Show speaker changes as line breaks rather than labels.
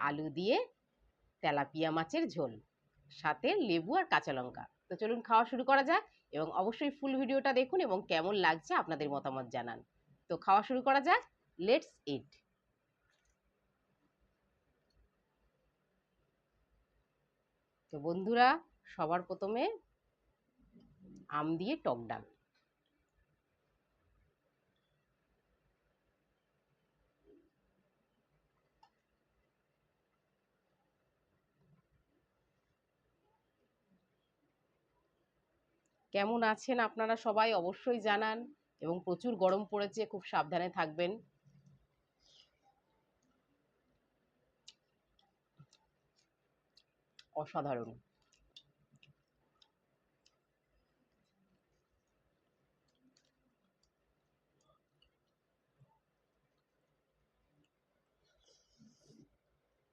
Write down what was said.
আলু দিয়ে তেলাপিয়া মাছের ঝোল, সাথে লেবু আর কাঁচা লঙ্কা। তো চলুন খাওয়া শুরু করা যাক, এবং অবশ্যই ফুল ভিডিওটা দেখুন এবং কেমন লাগছে আপনাদের মতামত জানান। তো খাওয়া শুরু করা যাক, লেটস ইট। তো বন্ধুরা, সবার প্রথমে আম দিয়ে টক ডাল। কেমন আছেন আপনারা সবাই অবশ্যই জানান, এবং প্রচুর গরম পড়েছে, খুব সাবধানে থাকবেন। অসাধারণ।